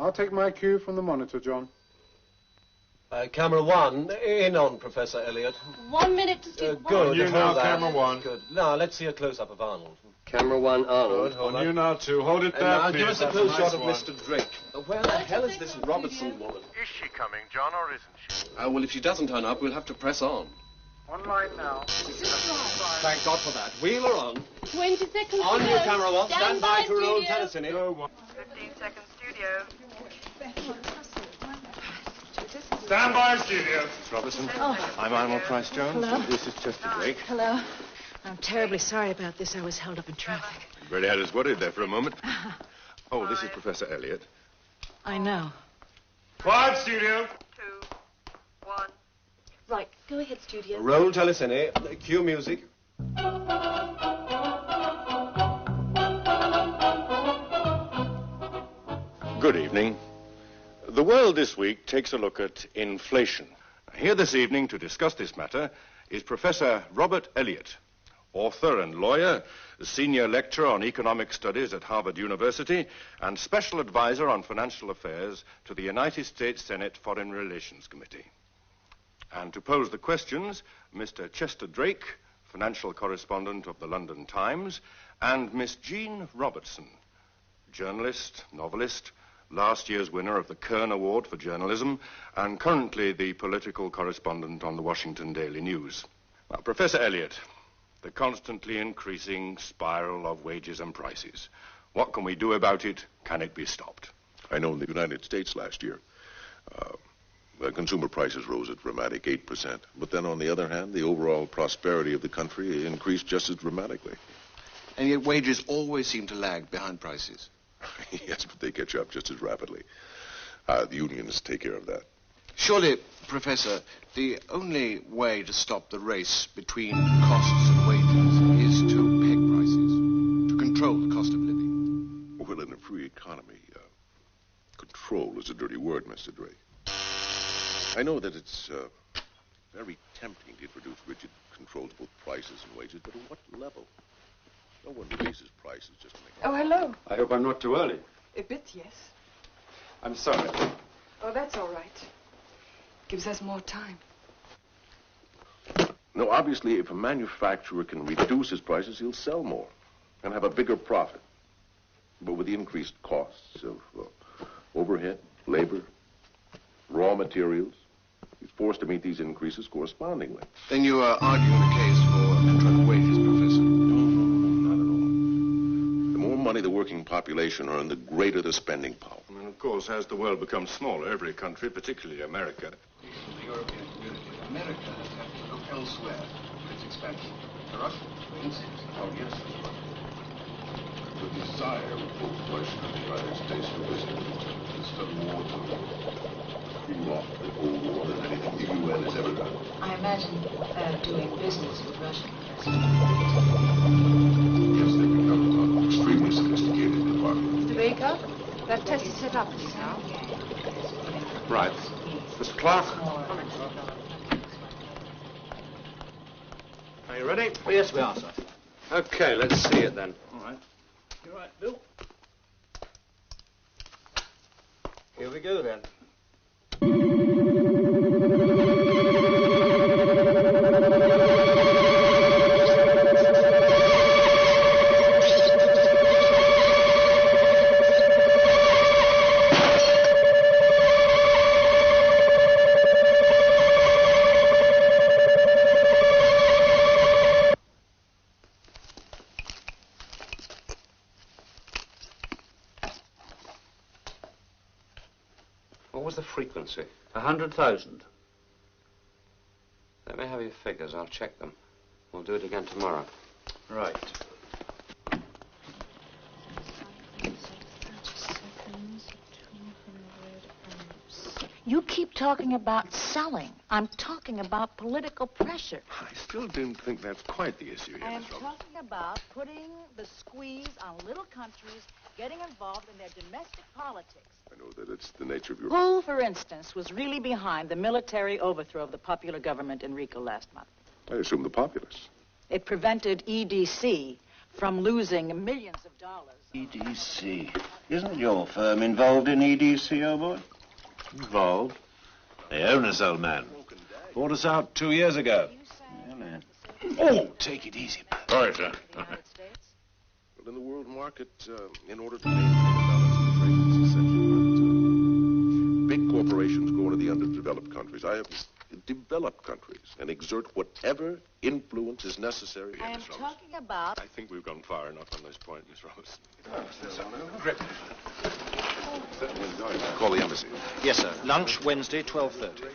I'll take my cue from the monitor, John. Camera 1, in on Professor Elliot. 1 minute to see. Good. On you now, that. camera 1. Good. Now, let's see a close-up of Arnold. Camera 1, Arnold. Good, On you now, too. Hold it there, now, please. give us a That's close nice shot of one. Mr. Drake. Where the hell is this Robertson woman? Is she coming, John, or isn't she? Well, if she doesn't turn up, we'll have to press on. One line now. Thank God for that. Wheel her on. 20 seconds. On you, camera 1. Stand by to roll studio. Internecine. Go one. 15 seconds, studio. Stand by, studio. Miss Robertson. I'm Arnold Price Jones. Hello. And this is Chester Drake. Hello. I'm terribly sorry about this. I was held up in traffic. You really had us worried there for a moment. Oh, this is Professor Elliot. I know. Quiet, studio. 2, 1. Right, go ahead, studio. Roll Telecine. Cue music. Good evening. The world this week takes a look at inflation. Here this evening to discuss this matter is Professor Robert Elliot, author and lawyer, senior lecturer on economic studies at Harvard University, and special advisor on financial affairs to the United States Senate Foreign Relations Committee. And to pose the questions, Mr. Chester Drake, financial correspondent of the London Times, and Miss Jean Robertson, journalist, novelist, last year's winner of the Kern Award for Journalism, and currently the political correspondent on the Washington Daily News. Now, Professor Elliot, the constantly increasing spiral of wages and prices. What can we do about it? Can it be stopped? I know in the United States last year, consumer prices rose at dramatic 8%. But then, on the other hand, the overall prosperity of the country increased just as dramatically. And yet wages always seem to lag behind prices. Yes, but they catch up just as rapidly. The unions take care of that. Surely, Professor, the only way to stop the race between costs and wages is to peg prices, to control the cost of living. Well, in a free economy, control is a dirty word, Mr. Drake. I know that it's very tempting to introduce rigid controls of both prices and wages, but at what level? No one raises prices just to make... Oh, hello. I hope I'm not too early. A bit, yes. I'm sorry. Oh, that's all right. Gives us more time. No, obviously, if a manufacturer can reduce his prices, he'll sell more and have a bigger profit. But with the increased costs of overhead, labor, raw materials, he's forced to meet these increases correspondingly. Then you are arguing the case for control of wages, Professor. No, not at all. The more money the working population earn, the greater the spending power. And of course, as the world becomes smaller, every country, particularly America... The European community. America has had to look elsewhere for its expansion. Russia, for instance. Oh, yes, that's right. The desire of both Russia and the United States to visit instead of war to be off the Cold War than anything the UN has ever done. I imagine doing business with Russia. Yes, they've become extremely sophisticated department. Mr. Baker, that test is set up now. Right. Mr. Clark? Are you ready? Oh, yes, we are, sir. Okay, let's see it then. All right. You're right, Bill. Here we go then. What was the frequency? 100,000. Let me have your figures. I'll check them. We'll do it again tomorrow. Right. You keep talking about selling. I'm talking about political pressure. I still don't think that's quite the issue here, I am Miss Robertson. talking about putting the squeeze on little countries getting involved in their domestic politics. I know that it's the nature of your... Who, for instance, was really behind the military overthrow of the popular government in Rico last month? I assume the populace. It prevented EDC from losing millions of dollars. EDC. Isn't your firm involved in EDC, old boy? Involved? They own us, old man. Bought us out 2 years ago. Oh, take it easy, man. Sorry, sir. Well, in the world market, in order to maintain a balance in trade, it's essential that big corporations go into the underdeveloped countries. I have developed countries and exert whatever influence is necessary. I am talking about... I think we've gone far enough on this point, Miss Robertson. Call the embassy. Yes, sir. Lunch Wednesday, 12:30.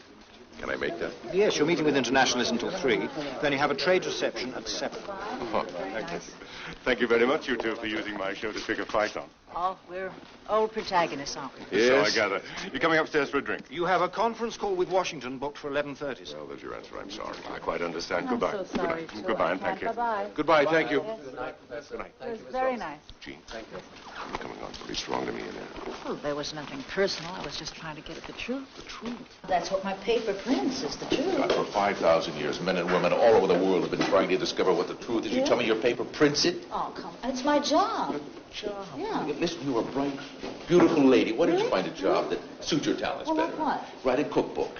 Can I make that? Yes, your meeting with International is until 3. Then you have a trade reception at 7. Oh, thank you. Thank you very much, you two, for using my show to pick a fight on. Oh, we're old protagonists, aren't we? Yes. So I Yes. gather. You're coming upstairs for a drink? You have a conference call with Washington booked for 11:30, sir. Well, there's your answer. I'm sorry. I quite understand. I'm Goodbye. so sorry, Good night. too. Goodbye, I and thank you. can't. Bye-bye. Goodbye. Thank you. Good night. It was very nice. Gene, thank you. You're coming on pretty strong to me in there. Well, there was nothing personal. I was just trying to get at the truth. The truth. That's what my paper prints, is the truth. God, for 5,000 years, men and women all over the world have been trying to discover what the truth is. You tell me your paper prints it? Oh, come on. It's my job. Job. Yeah. Listen, you're a bright, beautiful lady. Why don't you find a job that suits your talents Well, better? like what? Write a cookbook.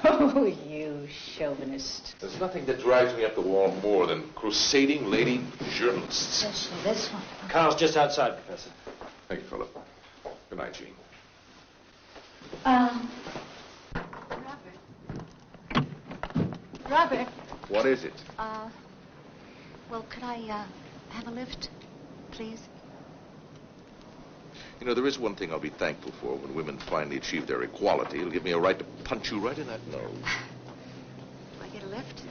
Oh, you chauvinist. There's nothing that drives me up the wall more than crusading lady journalists. Especially this one. Car's just outside, Professor. Thank you, Philip. Good night, Gene. Robert, What is it? well, could I, have a lift, please? You know, there is one thing I'll be thankful for when women finally achieve their equality. It'll give me a right to punch you right in that nose. Do I get a lift?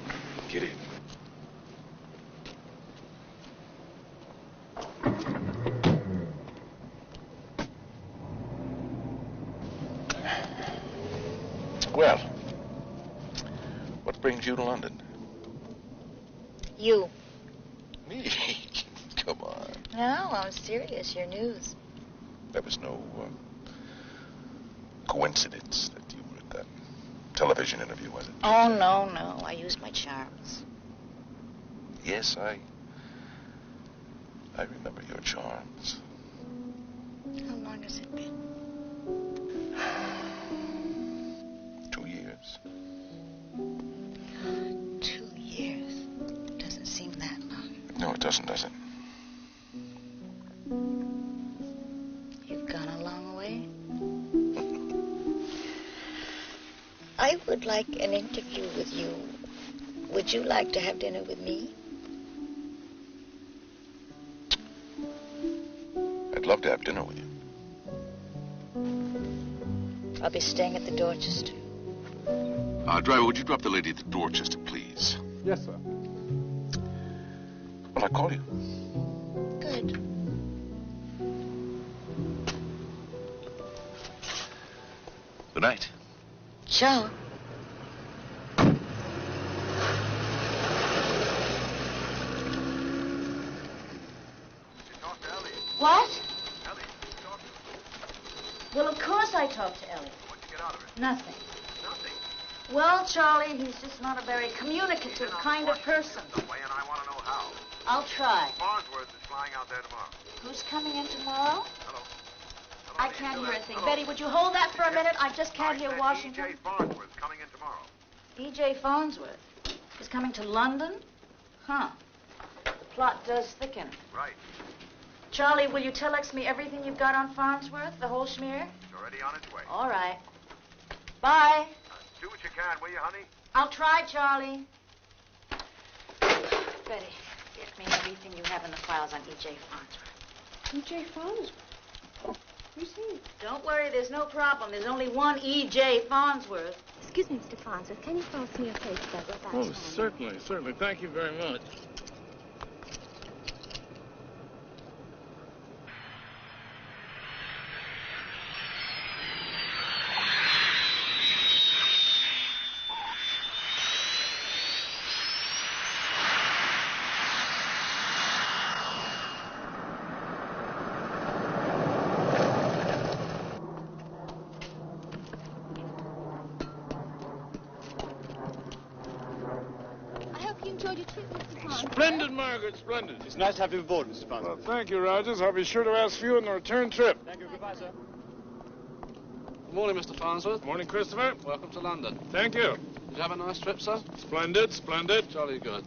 Get in. Well, what brings you to London? You. Me? Come on. No, I'm serious. Your news. There was no coincidence that you were at that television interview, was it? Oh, no, no. I used my charms. Yes, I remember your charms. How long has it been? 2 years. 2 years. Doesn't seem that long. No, it doesn't, does it? You've gone a long way. I would like an interview with you. Would you like to have dinner with me? I'd love to have dinner with you. I'll be staying at the Dorchester. Driver, would you drop the lady at the Dorchester, please? Yes, sir. Will I call you? Good. Good night. Ciao. What? Well, of course I talked to Elliot. What'd you get out of it? Nothing. Nothing. Well, Charlie, he's just not a very communicative kind of person. Some way, and I want to know how. I'll try. Farnsworth is flying out there tomorrow. Who's coming in tomorrow? Hello. I can't hear a thing. Betty, would you hold that for a minute? I just can't hear Washington. E.J. Farnsworth coming in tomorrow. E.J. Farnsworth is coming to London? Huh. The plot does thicken. Right. Charlie, will you telex me everything you've got on Farnsworth, the whole schmear? It's already on its way. All right. Bye. Do what you can, will you, honey? I'll try, Charlie. Betty, get me everything you have in the files on E.J. Farnsworth. E.J. Farnsworth? Who's he? Don't worry, there's no problem. There's only one E.J. Farnsworth. Excuse me, Mr. Farnsworth. Can you pass me a plate of that robot? Oh, certainly, certainly. Thank you very much. I hope you enjoyed your trip, Mr. Farnsworth? Splendid, Margaret, splendid. It's nice to have you aboard, Mr. Well, Farnsworth. thank you, Rogers. I'll be sure to ask for you on the return trip. Thank you. Goodbye, sir. Good morning, Mr. Farnsworth. Morning, Christopher. Welcome to London. Thank you. Did you have a nice trip, sir? Splendid, splendid. Jolly good.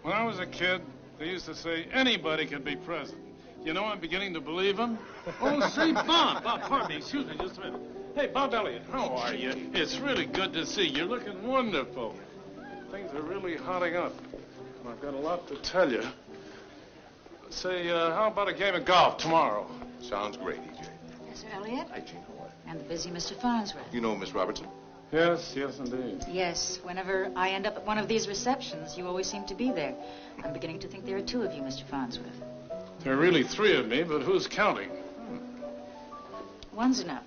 When I was a kid, they used to say anybody could be president. You know, I'm beginning to believe them. Oh, say, Bob, pardon me, excuse me just a minute. Hey, Bob Elliot, how are you? It's really good to see you. You're looking wonderful. Things are really hotting up. And I've got a lot to tell you. Say, how about a game of golf tomorrow? Sounds great, E.J. Mr. Elliot? Hi, Gina. And the busy Mr. Farnsworth. You know Miss Robertson? Yes, yes, indeed. Yes, whenever I end up at one of these receptions, you always seem to be there. I'm beginning to think there are two of you, Mr. Farnsworth. There are really three of me, but who's counting? One's enough.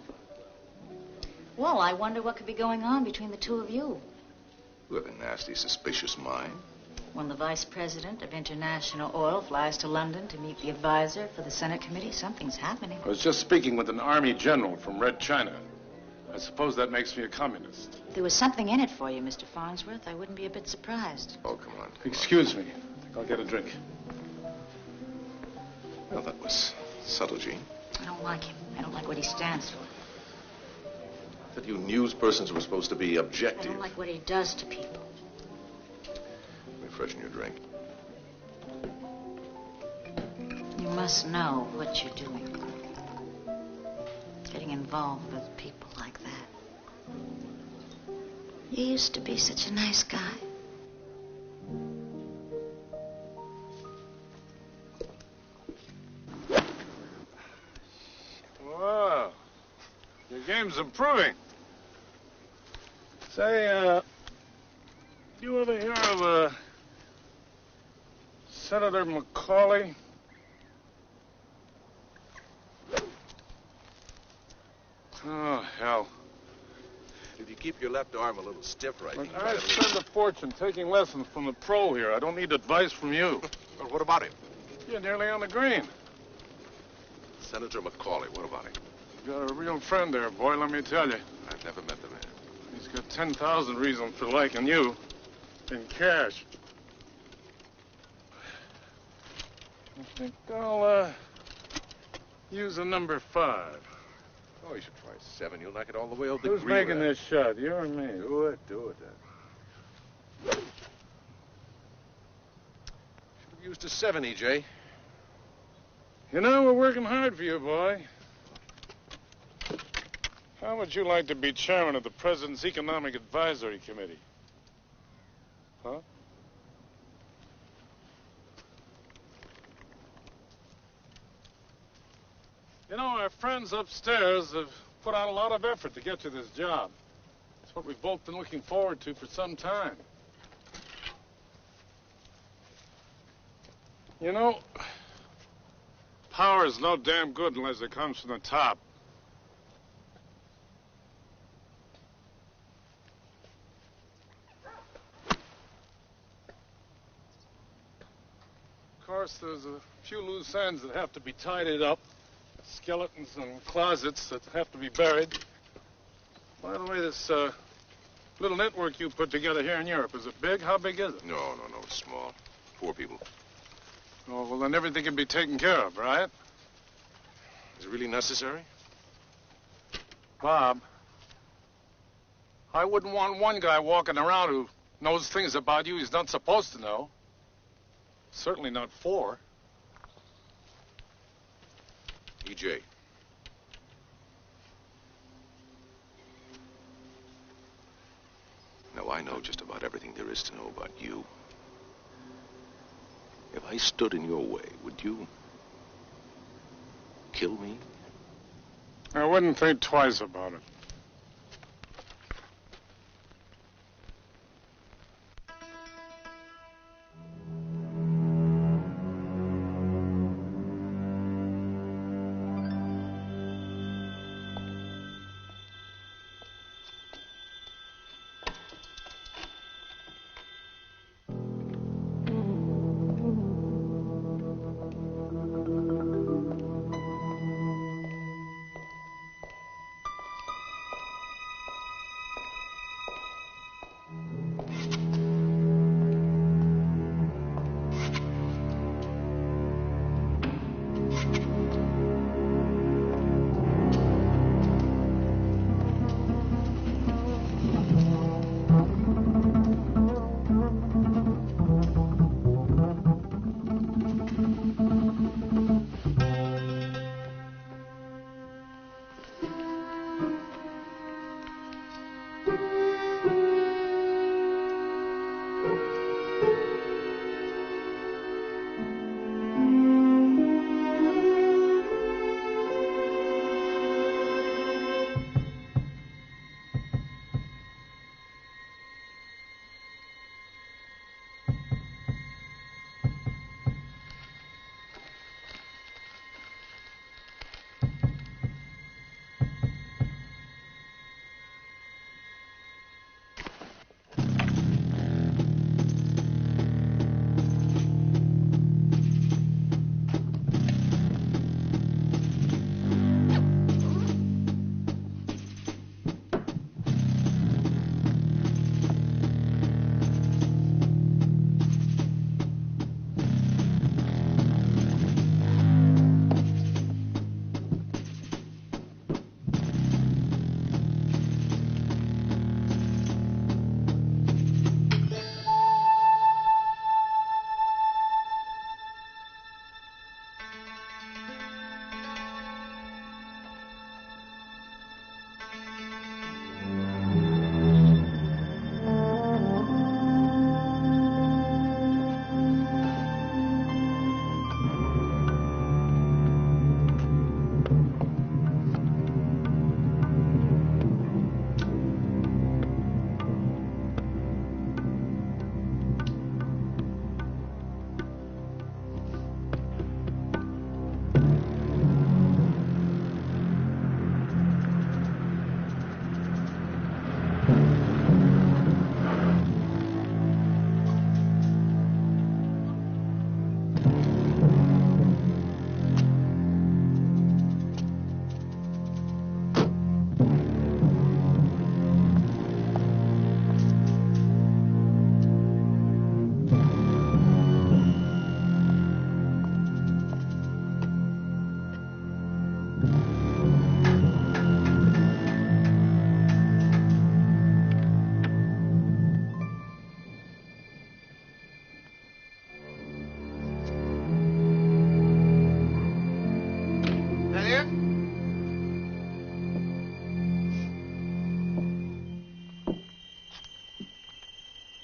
Well, I wonder what could be going on between the two of you. You have a nasty, suspicious mind. When the vice president of International Oil flies to London to meet the advisor for the Senate committee, something's happening. I was just speaking with an army general from Red China. I suppose that makes me a communist. If there was something in it for you, Mr. Farnsworth, I wouldn't be a bit surprised. Oh, come on. Excuse me. I think I'll get a drink. Well, that was subtle, Gene. I don't like him. I don't like what he stands for. That you news persons were supposed to be I objective. don't like what he does to people. Let me freshen your drink. You must know what you're doing. Getting involved with people like that. You used to be such a nice guy. Wow. Your game's improving. Say, you ever hear of, Senator Macaulay? Oh, hell. If you keep your left arm a little stiff right Look, now. I spend a fortune taking lessons from the pro here. I don't need advice from you. Well, what about him? You're nearly on the green. Senator Macaulay, what about him? You got a real friend there, boy, let me tell you. I've never met the man. He's got 10,000 reasons for liking you. In cash. I think I'll, use a number 5. Oh, you should try 7. You'll knock it all the way over the Who's green. making this shot, you or me? Do it then. Should have used a 7, E.J. You know, we're working hard for you, boy. How would you like to be chairman of the President's Economic Advisory Committee? Huh? You know, our friends upstairs have put out a lot of effort to get you this job. It's what we've both been looking forward to for some time. You know, power is no damn good unless it comes from the top. Of course, there's a few loose ends that have to be tidied up. Skeletons and closets that have to be buried. By the way, this little network you put together here in Europe, is it big? How big is it? No, it's small. 4 people. Oh, well, then everything can be taken care of, right? Is it really necessary? Bob, I wouldn't want one guy walking around who knows things about you he's not supposed to know. Certainly not 4. E.J. Now, I know just about everything there is to know about you. If I stood in your way, would you kill me? I wouldn't think twice about it.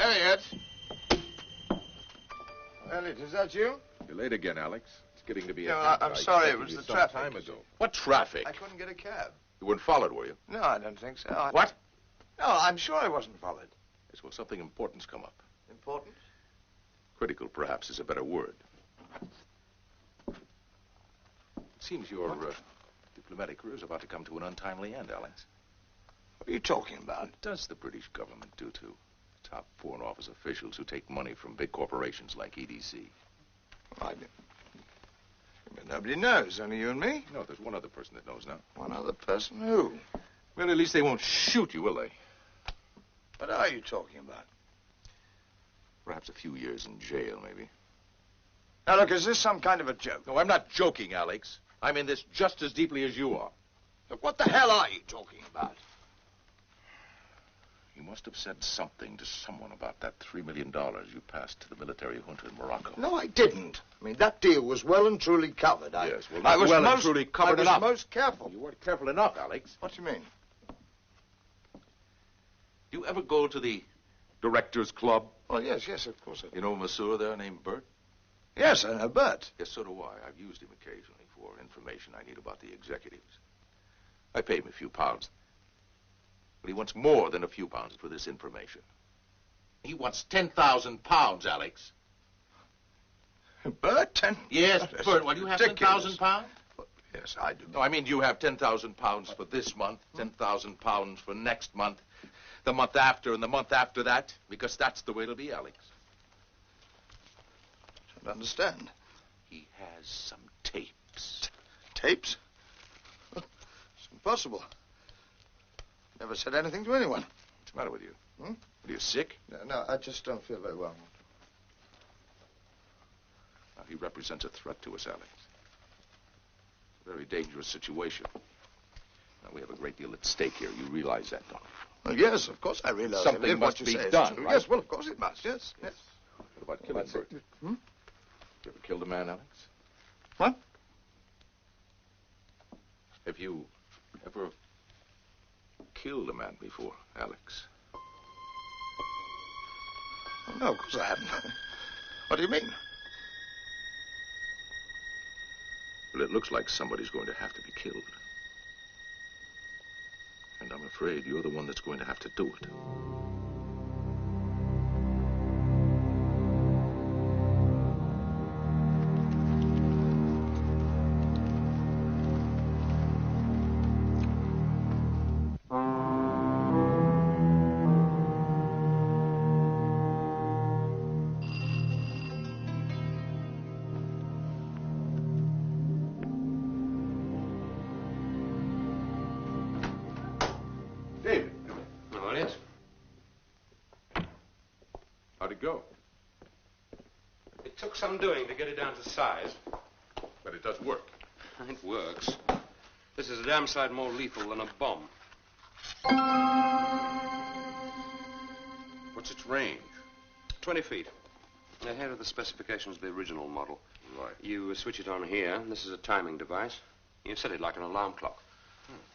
Elliot. Elliot, is that you? You're late again, Alex. It's getting to be No, a... I'm sorry. It was the traffic. Some time ago. What traffic? I couldn't get a cab. You weren't followed, were you? No, I don't think so. What? No, I'm sure I wasn't followed. Yes, well, something important's come up. Important? Critical, perhaps, is a better word. It seems your diplomatic career is about to come to an untimely end, Alex. What are you talking about? What does the British government do to top Foreign Office officials who take money from big corporations like EDC? Nobody knows, only you and me. No, there's one other person that knows now. One other person? Who? Well, at least they won't shoot you, will they? What are you talking about? Perhaps a few years in jail, maybe. Now, look, is this some kind of a joke? No, I'm not joking, Alex. I'm in this just as deeply as you are. Look, what the hell are you talking about? You must have said something to someone about that $3 million you passed to the military junta in Morocco. No, I didn't. I mean, that deal was well and truly covered. Yes, well, I was well most, and truly covered I was enough. most careful. You weren't careful enough, Alex. What do you mean? Do you ever go to the Directors Club? Oh, yes, of course I do. You know a masseur there named Bert? Yes, I know Bert. Yes, so do I. I've used him occasionally for information I need about the executives. I pay him a few pounds. But he wants more than a few pounds for this information. He wants 10,000 pounds, Alex. Bert? Yes, That's Bert. Well, you have ridiculous. 10,000 pounds? Yes, I do. No, I mean, you have 10,000 pounds for this month, 10,000 pounds for next month, the month after, and the month after that, because that's the way it'll be, Alex. I don't understand. He has some tapes. Tapes? It's impossible. Never said anything to anyone. What's the matter with you? Are you sick? No, I just don't feel very well. Now, he represents a threat to us, Alex. It's a very dangerous situation. Now, we have a great deal at stake here. You realize that, don't you? Well, yes, of course I realize it. Something If must what you be say is done, true. right? Yes, well, of course it must, yes. What about killing Bert? You ever killed a man, Alex? What? Have you ever killed a man before, Alex? Oh, no, of course I haven't. What do you mean? Well, it looks like somebody's going to have to be killed. And I'm afraid you're the one that's going to have to do it. David. Oh, it is? How'd it go? It took some doing to get it down to size. But it does work. It works. This is a damn sight more lethal than a bomb. What's its range? 20 feet. Ahead of the specifications of the original model. Right. You switch it on here. This is a timing device. You set it like an alarm clock.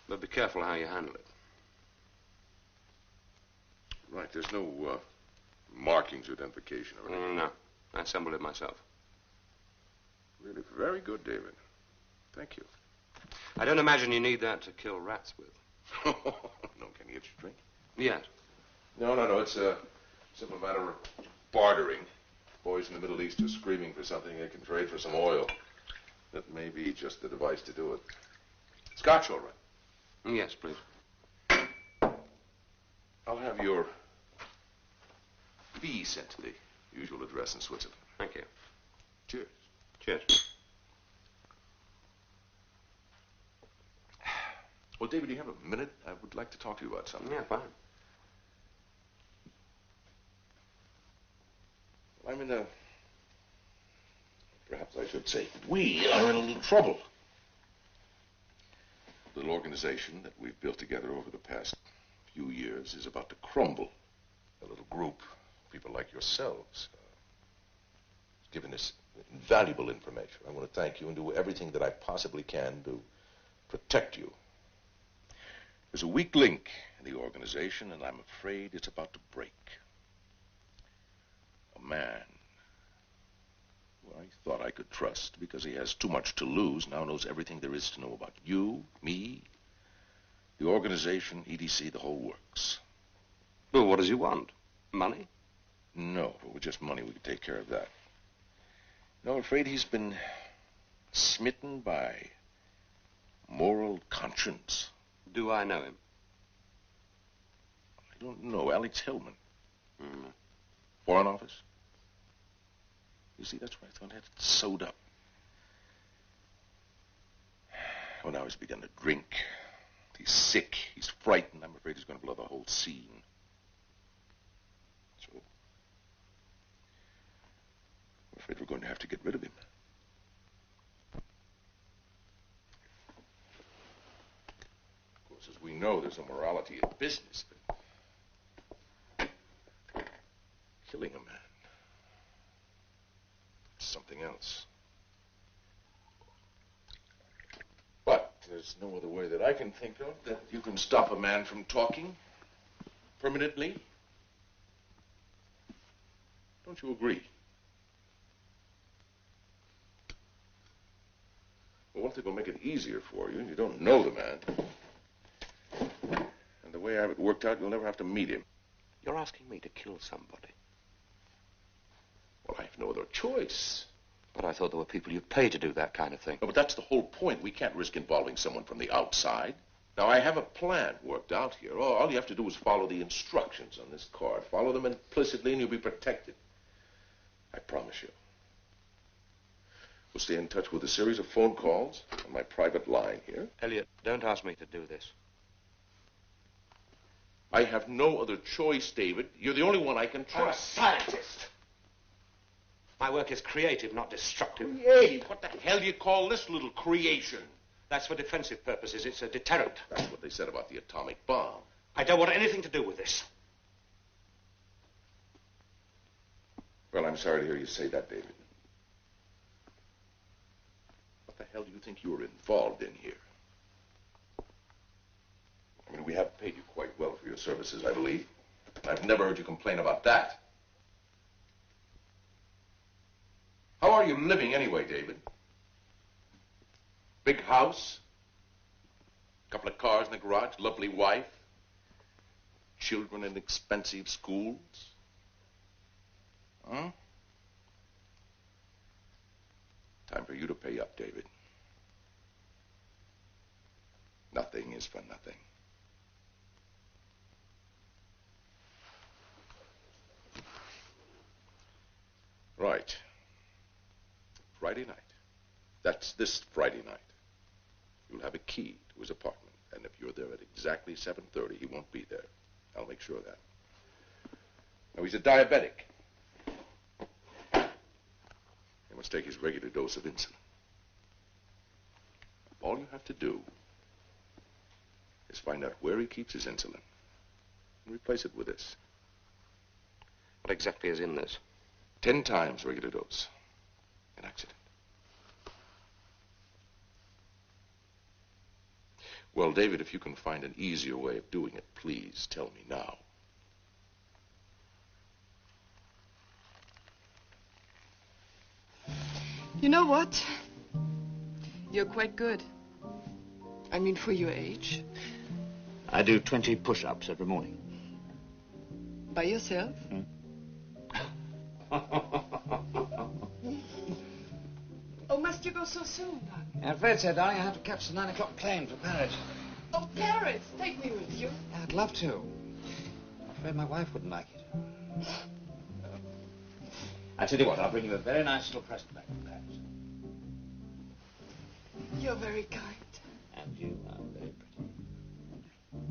But be careful how you handle it. Right, there's no markings or identification or anything. No. I assembled it myself. Really very good, David. Thank you. I don't imagine you need that to kill rats with. No, can you get your drink? Yes. No. It's a simple matter of bartering. Boys in the Middle East are screaming for something they can trade for some oil. That may be just the device to do it. Scotch, all right? Yes, please. I'll have your fee sent to the usual address in Switzerland. Thank you. Cheers. Cheers. Well, David, do you have a minute? I would like to talk to you about something. Yeah, fine. I'm in a... Perhaps I should say, we are in a little trouble. The little organization that we've built together over the past few years is about to crumble. A little group, people like yourselves, giving us invaluable information. I want to thank you and do everything that I possibly can to protect you. There's a weak link in the organization, and I'm afraid it's about to break. A man who I thought I could trust because he has too much to lose now knows everything there is to know about you, me, the organization, EDC, the whole works. Well, what does he want? Money? No, but with just money we could take care of that. No, I'm afraid he's been smitten by moral conscience. Do I know him? I don't know. Alex Hillman. Foreign Office? You see, that's what I thought. I had it sewed up. Well, now he's begun to drink. He's sick. He's frightened. I'm afraid he's going to blow the whole scene. So, I'm afraid we're going to have to get rid of him. Of course, as we know, there's a morality in business. But There's no other way that I can think of that you can stop a man from talking permanently. Don't you agree? Well, one thing will make it easier for you. You don't know the man. And the way I have it worked out, you'll never have to meet him. You're asking me to kill somebody. Well, I have no other choice. But I thought there were people you'd pay to do that kind of thing. No, but that's the whole point. We can't risk involving someone from the outside. Now, I have a plan worked out here. All you have to do is follow the instructions on this card. Follow them implicitly and you'll be protected. I promise you. We'll stay in touch with a series of phone calls on my private line here. Elliot, don't ask me to do this. I have no other choice, David. You're the only one I can I'm a trust. scientist. My work is creative, not destructive. Creative? What the hell do you call this little creation? That's for defensive purposes. It's a deterrent. That's what they said about the atomic bomb. I don't want anything to do with this. Well, I'm sorry to hear you say that, David. What the hell do you think you're involved in here? I mean, we have paid you quite well for your services, I believe. I've never heard you complain about that. How are you living anyway, David? Big house? Couple of cars in the garage? Lovely wife? Children in expensive schools? Huh? Time for you to pay up, David. Nothing is for nothing. Right. Friday night. That's this Friday night. You'll have a key to his apartment, and if you're there at exactly 7:30, he won't be there. I'll make sure of that. Now, he's a diabetic. He must take his regular dose of insulin. All you have to do is find out where he keeps his insulin and replace it with this. What exactly is in this? 10 times regular dose. An accident. Well, David, if you can find an easier way of doing it, please tell me now. You know what? You're quite good. I mean, for your age. I do 20 push-ups every morning. By yourself? Oh, must you go so soon, darling? I'm afraid so, darling. I have to catch the 9 o'clock plane for Paris. Oh, Paris! Take me with you. I'd love to. I'm afraid my wife wouldn't like it. I tell you what, I'll bring you a very nice little present back from Paris. You're very kind. And you are very pretty. I'll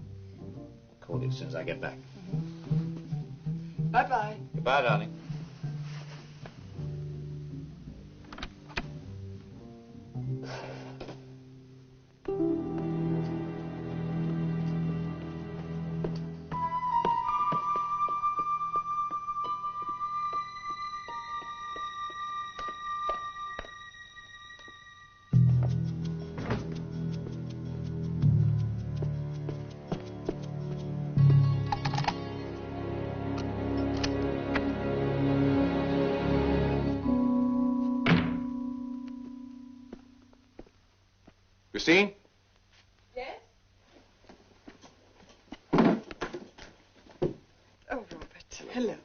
call you as soon as I get back. Bye-bye. Goodbye, darling. Christine? Yes? Oh, Robert. Hello.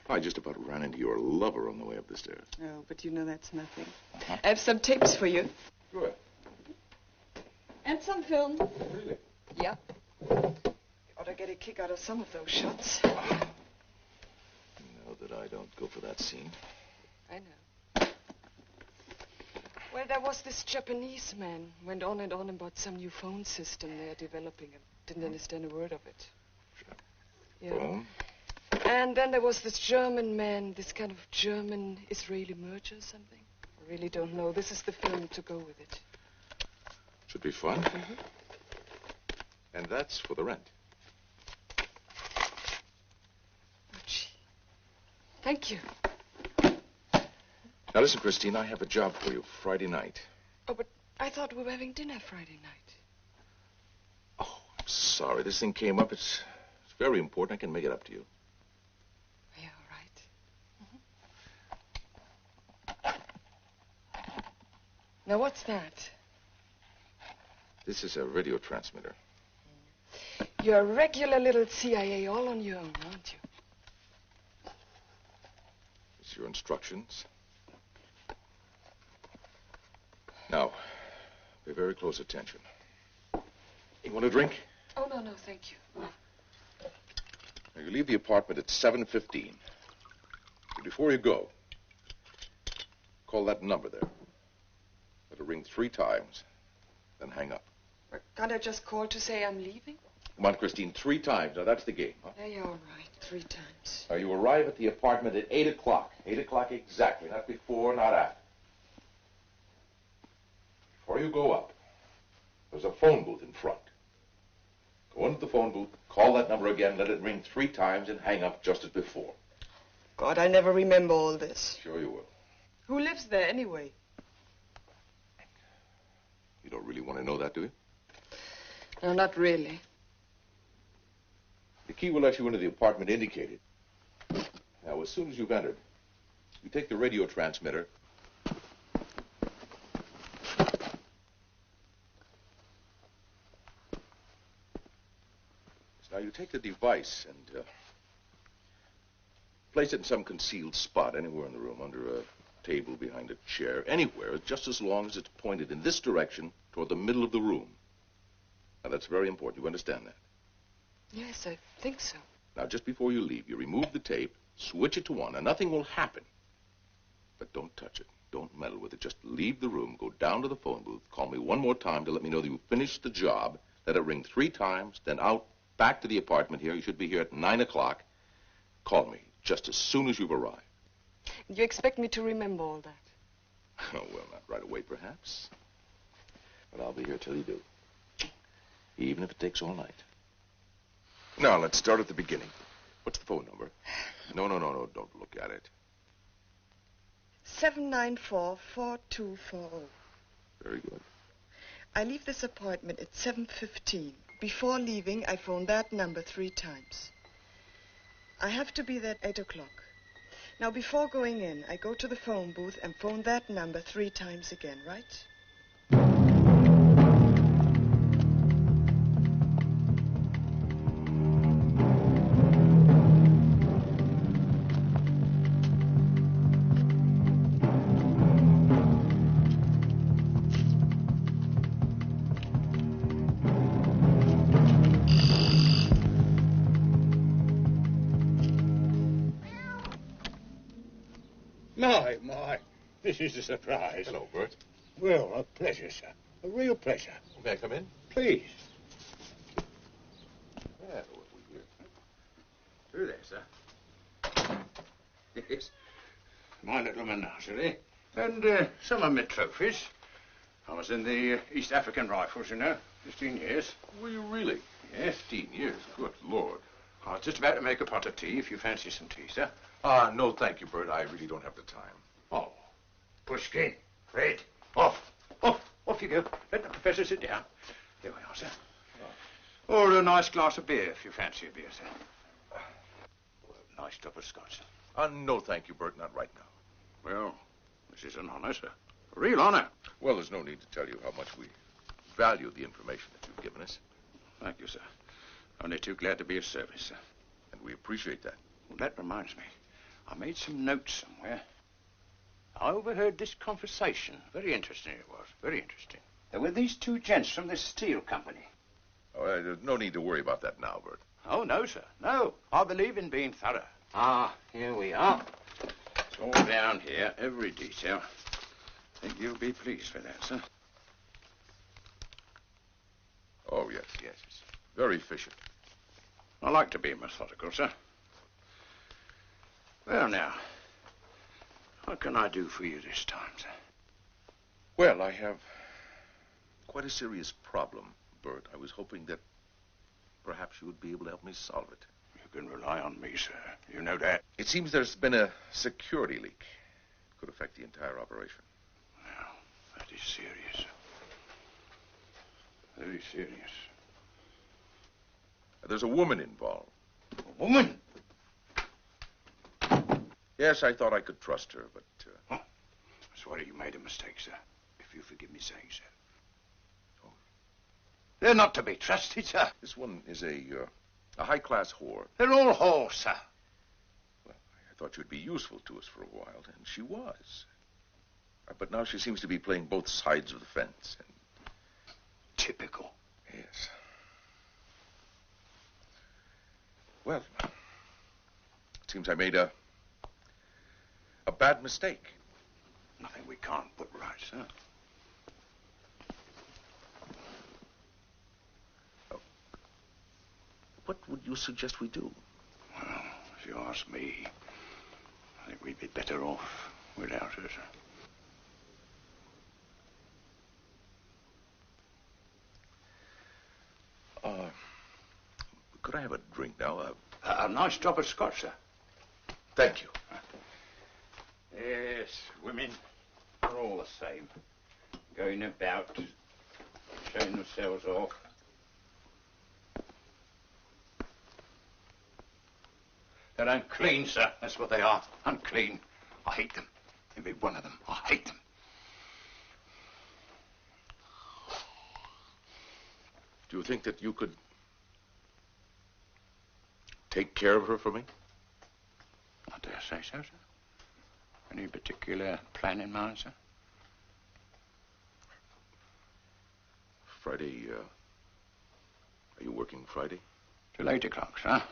I just about ran into your lover on the way up the stairs. Oh, but you know that's nothing. I have some tapes for you. Good. And some film. Really? Yeah. You ought to get a kick out of some of those shots. You know that I don't go for that scene. I know. Well, there was this Japanese man, went on and on about some new phone system they're developing. I didn't understand a word of it. Yeah. Phone? And then there was this German man, this kind of German-Israeli merger or something. I really don't know. This is the film to go with it. Should be fun. And that's for the rent. Oh, gee. Thank you. Now listen, Christine, I have a job for you Friday night. Oh, but I thought we were having dinner Friday night. Oh, I'm sorry. This thing came up. It's very important. I can make it up to you. Are you all right? Now, what's that? This is a radio transmitter. You're a regular little CIA all on your own, aren't you? It's your instructions. Now, pay very close attention. You want a drink? Oh, no, thank you. Now, you leave the apartment at 7:15. But before you go, call that number there. Let it ring 3 times, then hang up. Can't I just call to say I'm leaving? Come on, Christine, 3 times. Now, that's the game, huh? Yeah, you're all right. 3 times. Now, you arrive at the apartment at 8 o'clock. 8 o'clock exactly. Not before, not after. Before you go up, there's a phone booth in front. Go into the phone booth, call that number again, let it ring 3 times, and hang up just as before. God, I never remember all this. Sure you will. Who lives there anyway? You don't really want to know that, do you? No, not really. The key will let you into the apartment indicated. Now, as soon as you've entered, you take the radio transmitter. Now, you take the device and place it in some concealed spot anywhere in the room, under a table, behind a chair, anywhere, just as long as it's pointed in this direction toward the middle of the room. Now, that's very important. You understand that? Yes, I think so. Now, just before you leave, you remove the tape, switch it to on, and nothing will happen. But don't touch it. Don't meddle with it. Just leave the room, go down to the phone booth, call me one more time to let me know that you've finished the job, let it ring 3 times, then out back to the apartment here. You should be here at 9 o'clock. Call me just as soon as you've arrived. You expect me to remember all that? Oh, well, not right away, perhaps. But I'll be here till you do. Even if it takes all night. Now, let's start at the beginning. What's the phone number? No, don't look at it. 794-4240. Very good. I leave this apartment at 7:15. Before leaving, I phone that number 3 times. I have to be there at 8 o'clock. Now, before going in, I go to the phone booth and phone that number 3 times again, right? My, this is a surprise. Hello, Bert. Well, a pleasure, sir. A real pleasure. May I come in? Please. Yeah, what we hear. Through there, sir. Yes. My little menagerie. And some of my trophies. I was in the East African Rifles, you know. 15 years. Were you really? Yes. 15 years? Good Lord. I was just about to make a pot of tea, if you fancy some tea, sir. No, thank you, Bert. I really don't have the time. Oh. Pushkin. Fred. Off. Off you go. Let the professor sit down. There we are, sir. Or a nice glass of beer, if you fancy a beer, sir. Nice cup of scotch. No, thank you, Bert. Not right now. Well, this is an honor, sir. A real honor. Well, there's no need to tell you how much we value the information that you've given us. Thank you, sir. Only too glad to be of service, sir. And we appreciate that. Well, that reminds me. I made some notes somewhere. I overheard this conversation. Very interesting it was. Very interesting. There were these 2 gents from this steel company. Oh, there's no need to worry about that now, Bert. Oh, no, sir. No. I believe in being thorough. Here we are. It's all down here, every detail. I think you'll be pleased with that, sir. Oh, yes. It's very efficient. I like to be methodical, sir. Well, now, what can I do for you this time, sir? Well, I have quite a serious problem, Bert. I was hoping that perhaps you would be able to help me solve it. You can rely on me, sir. You know that. It seems there's been a security leak. It could affect the entire operation. Well, that is serious. Very serious. There's a woman involved. A woman? Yes, I thought I could trust her, but... Oh, sorry you made a mistake, sir. If you forgive me saying so. Oh. They're not to be trusted, sir. This one is a high-class whore. They're all whores, sir. Well, I thought you'd be useful to us for a while, and she was. But now she seems to be playing both sides of the fence. And... Typical. Yes. Well, it seems I made a bad mistake. Nothing we can't put right, sir. What would you suggest we do? Well, if you ask me, I think we'd be better off without her, sir. Could I have a drink now? A nice drop of scotch, sir. Thank you. Yes, women are all the same. Going about, showing themselves off. They're unclean, sir. That's what they are. Unclean. I hate them. Every one of them. I hate them. Do you think that you could take care of her for me? I dare say so, sir. Any particular plan in mind, sir? Friday, are you working Friday? Till 8 o'clock, sir.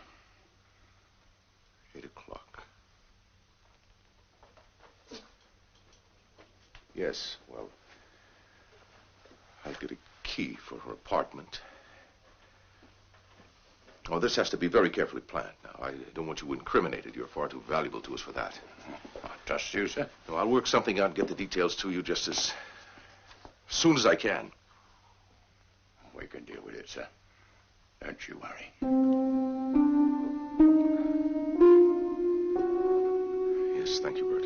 8 o'clock. Yes, well, I'll get a key for her apartment. Oh, this has to be very carefully planned. Now, I don't want you incriminated. You're far too valuable to us for that. I trust you, sir. No, I'll work something out and get the details to you just as soon as I can. We can deal with it, sir. Don't you worry. Yes, thank you, Bert.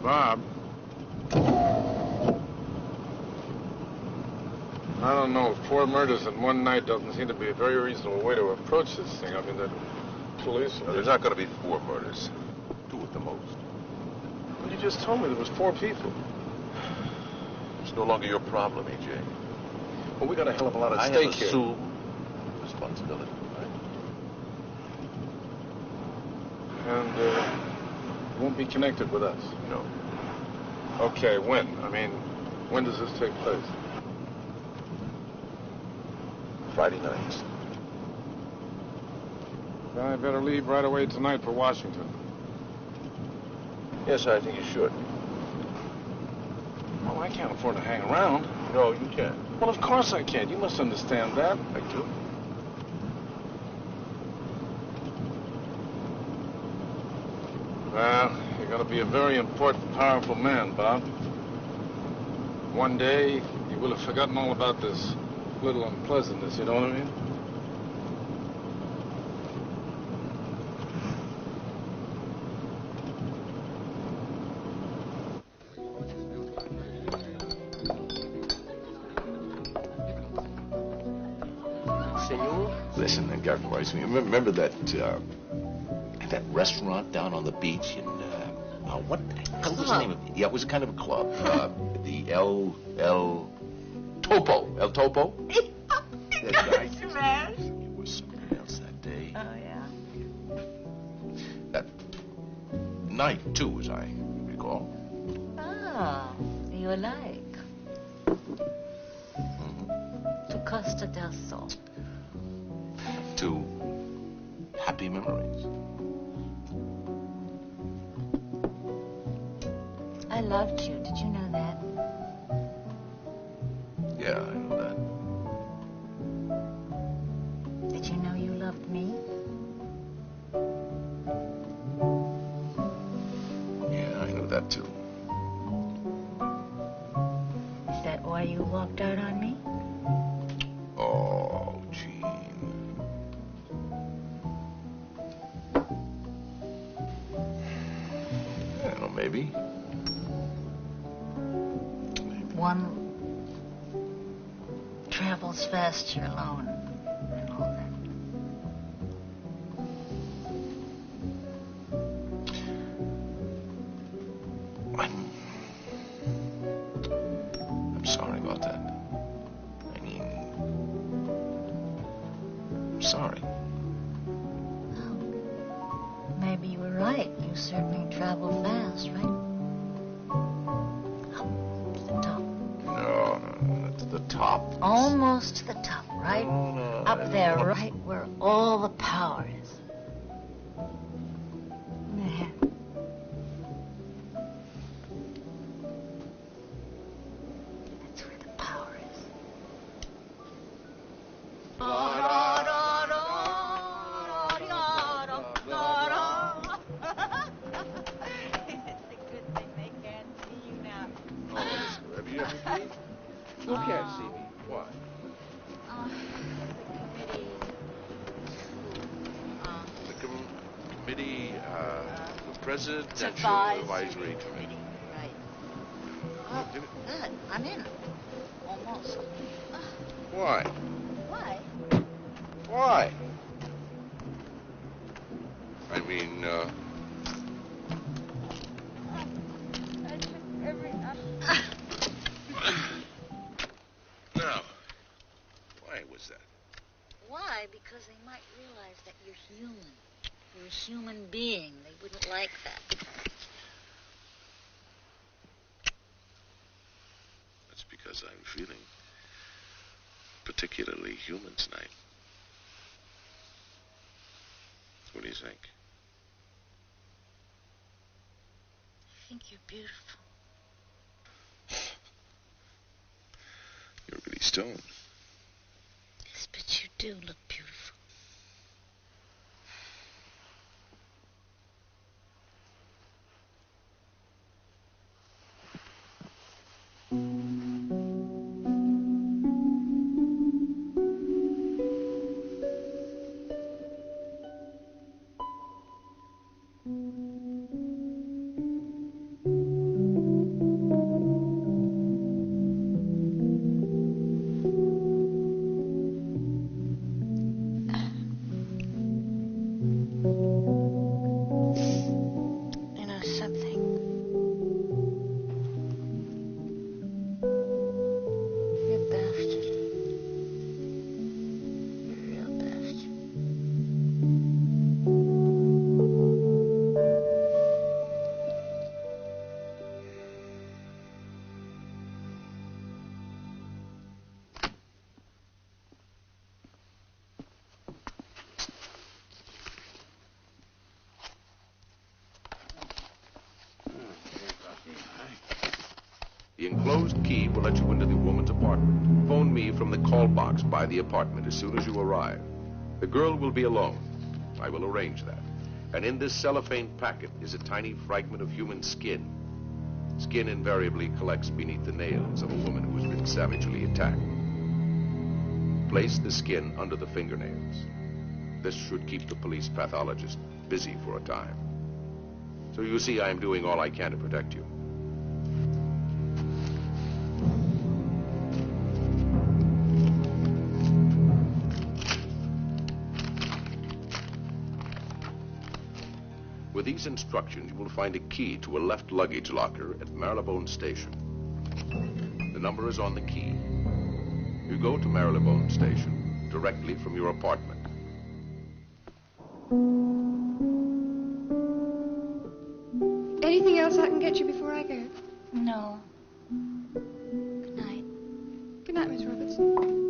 Bob. I don't know. 4 murders in one night doesn't seem to be a very reasonable way to approach this thing. I mean, the police... No, there's not going to be 4 murders. 2 at the most. Well, you just told me there was 4 people. It's no longer your problem, E.J. Well, we got a hell of a lot at I stake have here. assumed responsibility, right? And, you won't be connected with us? No. Okay, when? I mean, when does this take place? Friday night. I better leave right away tonight for Washington. Yes, I think you should. Well, I can't afford to hang around. No, you can't. Well, of course I can't. You must understand that. I do. Well, you're going to be a very important, powerful man, Bob. One day, you will have forgotten all about this little unpleasantness, you know what I mean? Listen, that reminds me. Remember that restaurant down on the beach in what was the name of it? Yeah, it was kind of a club. The El Topo. El Topo. That guy. It was something else that day. Oh, yeah. That night too, as I recall. Ah, you like. To Costa del Sol. 2 happy memories. I loved you. Did you know that? Yeah, I know that. Did you know you loved me? Yeah, I know that too. Is that why you walked out on me? Oh, Gene. I don't know, maybe. one travels faster alone and all that. I'm sorry about that. I mean, I'm sorry. Maybe you were right. You certainly travel fast, right? Up to the top. No, to the top. Almost to the top, right? No, Up there, right where all the power is. There. That's where the power is. Who can't see me? Why? The committee, the presidential advisory committee. Right. Oh, good. I'm in. Almost. Why? Why? Why? I mean, now, why was that? Why? Because they might realize that you're human. You're a human being. They wouldn't like that. That's because I'm feeling particularly human tonight. What do you think? I think you're beautiful. You're really stoned. Yes, but you do look beautiful. The enclosed key will let you into the woman's apartment. Phone me from the call box by the apartment as soon as you arrive. The girl will be alone. I will arrange that. And in this cellophane packet is a tiny fragment of human skin. Skin invariably collects beneath the nails of a woman who has been savagely attacked. Place the skin under the fingernails. This should keep the police pathologist busy for a time. So you see, I am doing all I can to protect you. With these instructions, you will find a key to a left luggage locker at Marylebone Station. The number is on the key. You go to Marylebone Station directly from your apartment. Anything else I can get you before I go? No. Good night. Good night, Miss Robertson.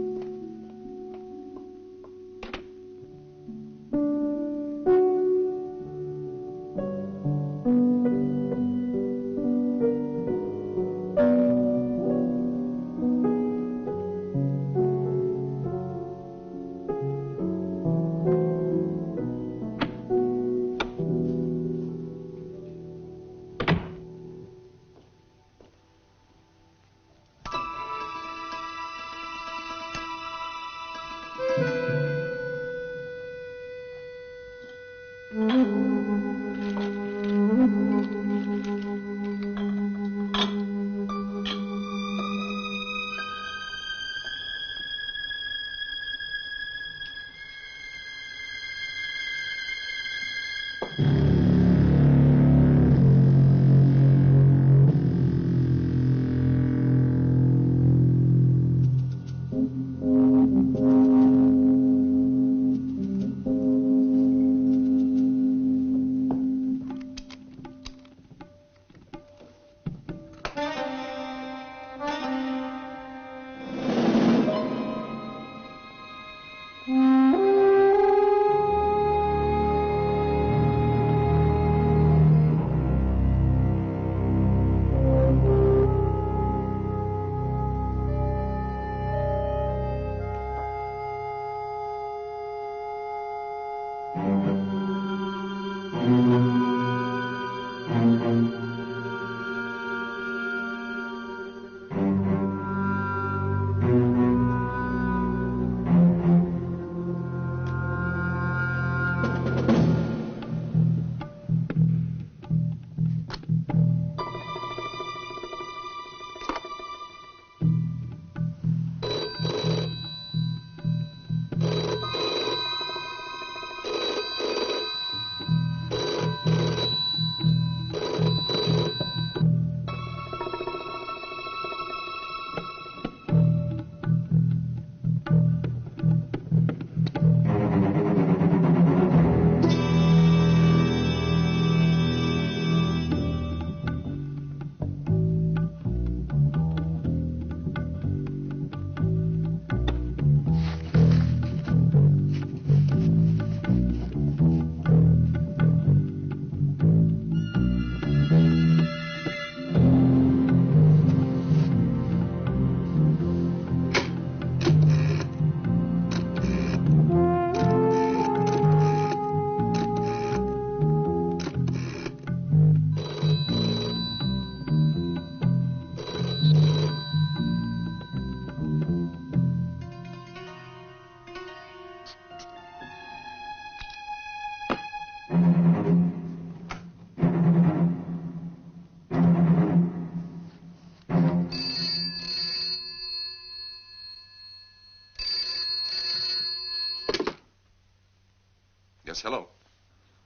Yes, hello.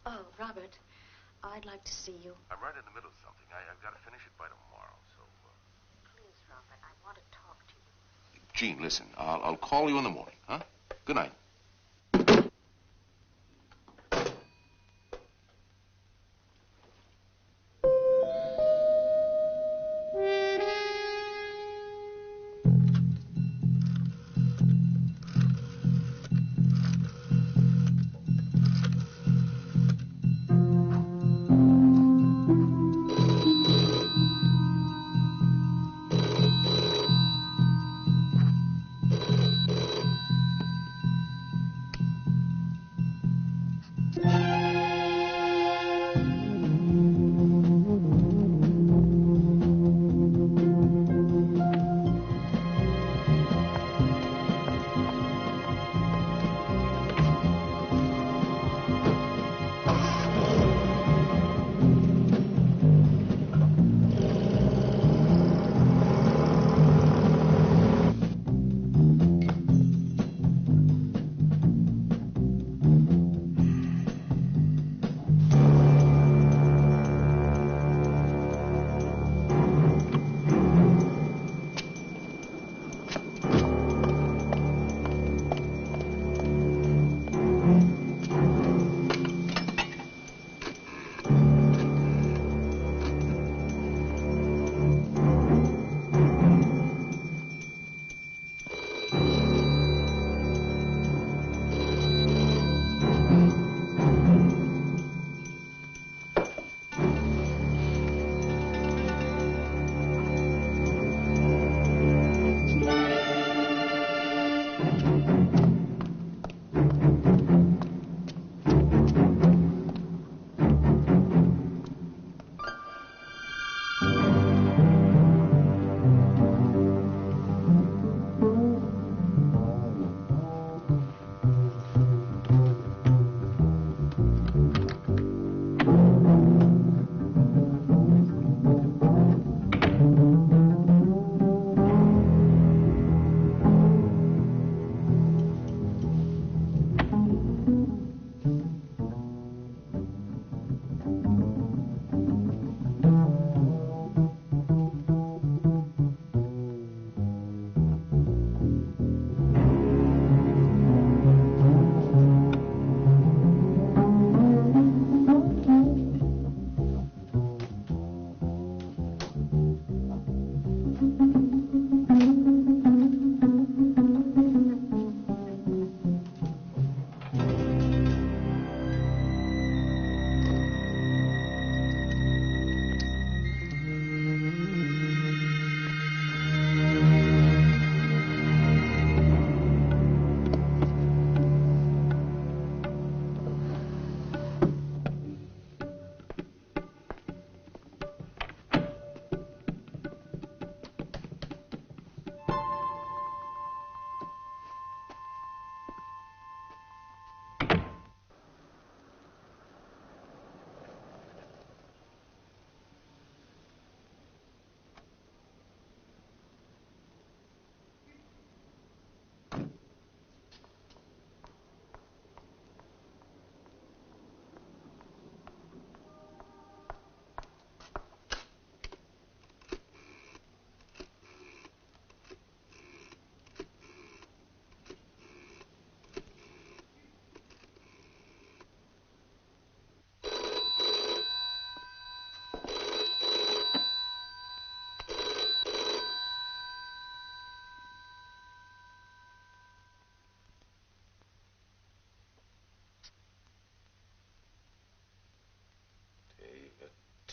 Oh, Robert, I'd like to see you. I'm right in the middle of something. I've got to finish it by tomorrow, so... Please, Robert, I want to talk to you. Gene, listen, I'll call you in the morning, huh? Good night.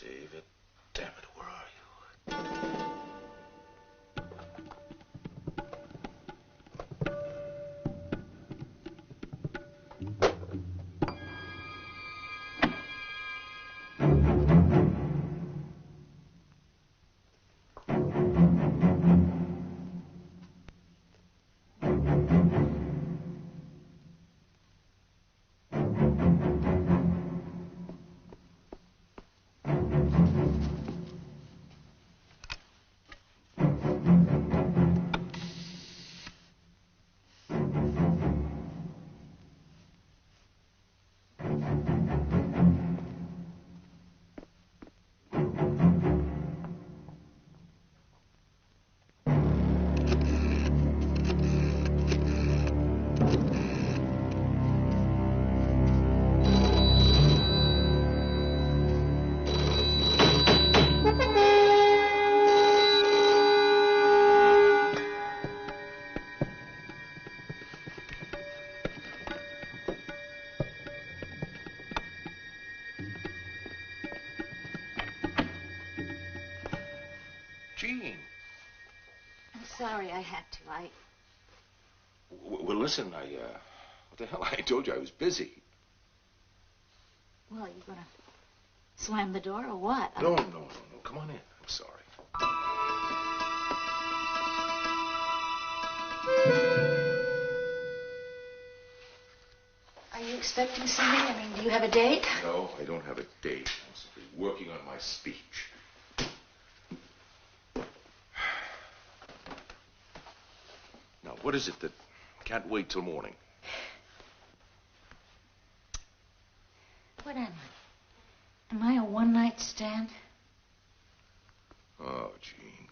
David, damn it, where are you? Jean. I'm sorry I had to. Well, listen, what the hell? I told you I was busy. Well, you gonna slam the door or what? No. Come on in. I'm sorry. Are you expecting something? I mean, do you have a date? No, I don't have a date. I'm simply working on my speech. Now, what is it that can't wait till morning? What am I? Am I a one-night stand? Oh, Jean.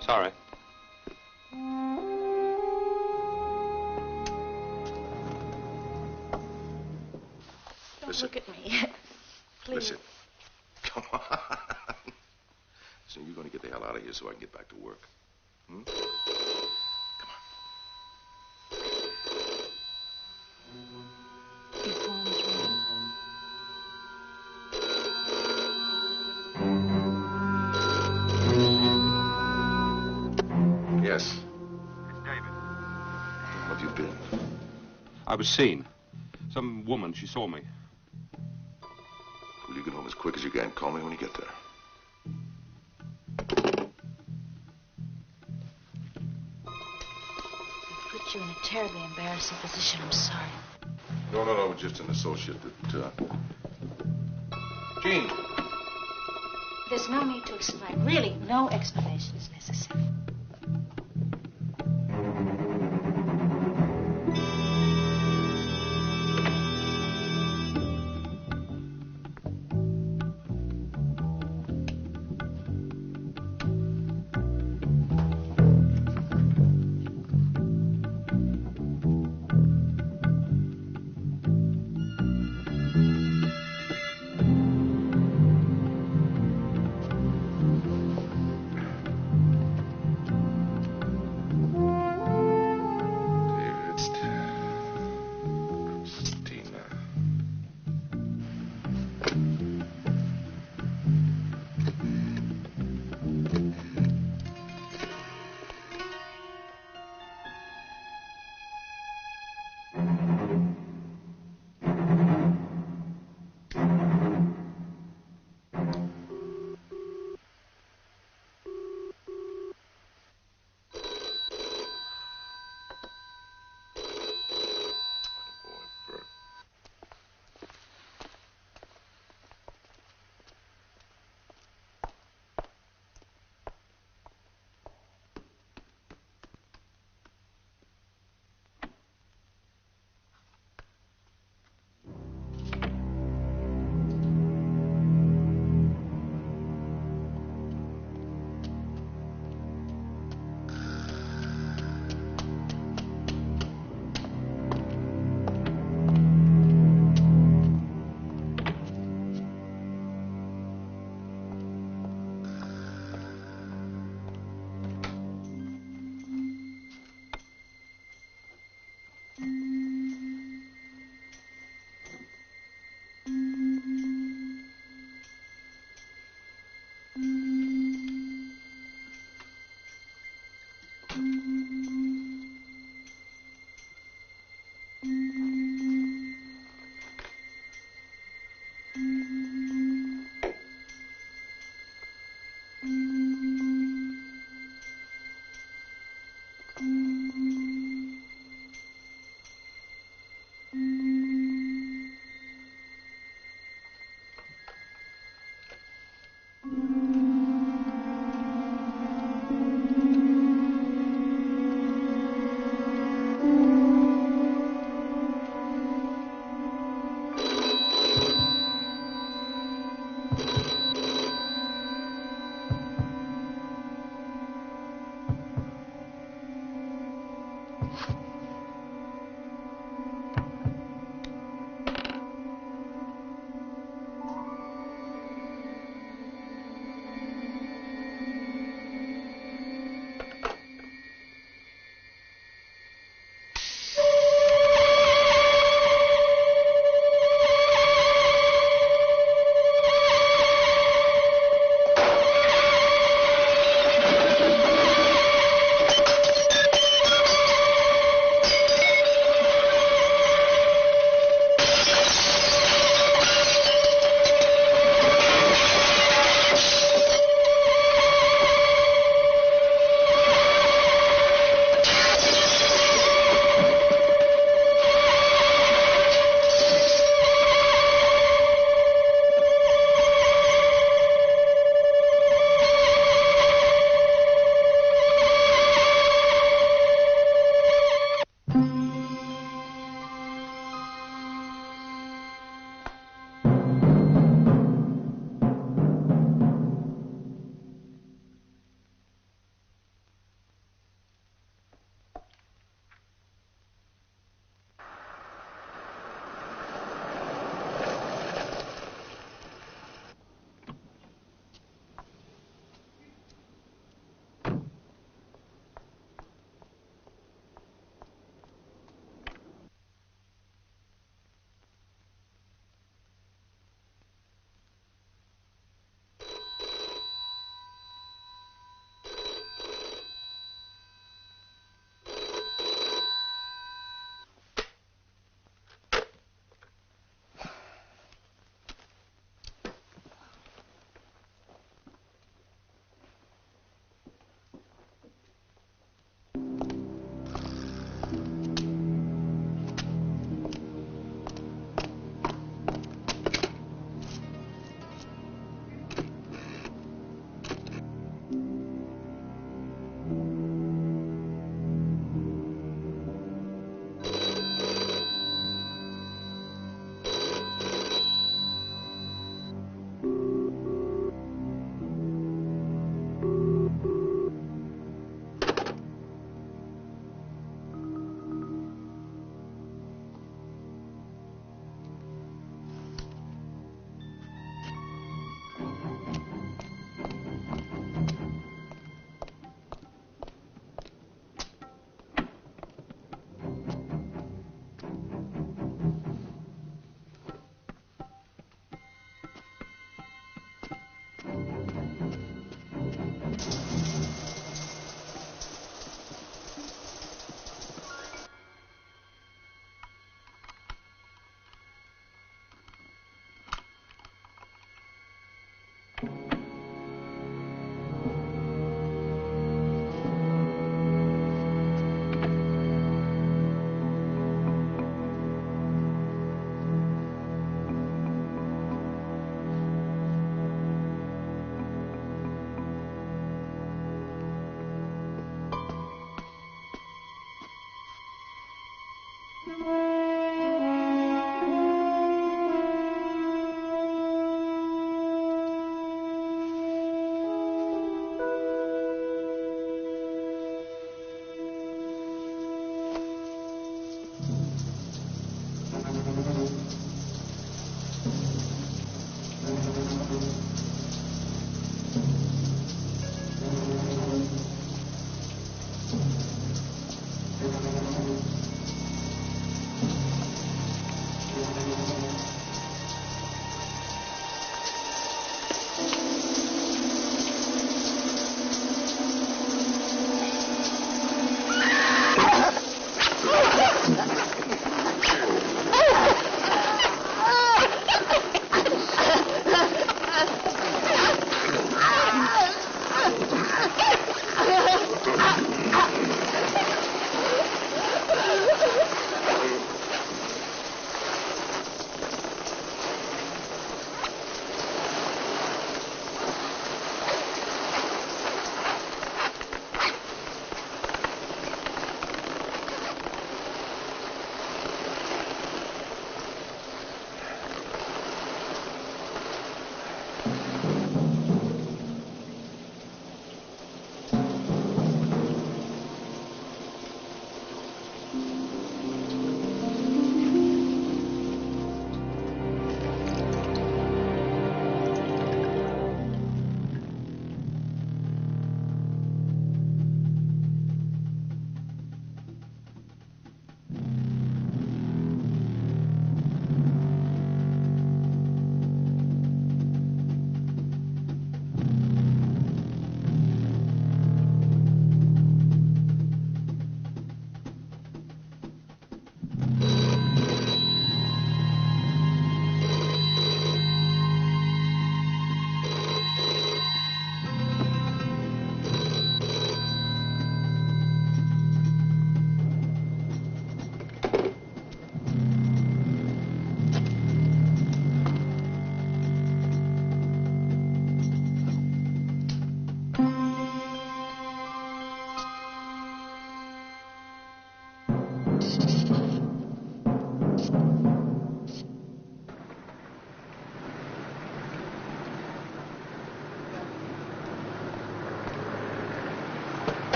Sorry. Don't look at me. Please. Listen. Come on. So you're going to get the hell out of here so I can get back to work. Hmm? Your phone's ringing. Yes. It's David. How have you been? I was seen. Some woman, she saw me. Will you get home as quick as you can? Call me when you get there. I put you in a terribly embarrassing position. I'm sorry. No. Just an associate that, Jean. There's no need to explain. Really, no explanation is necessary.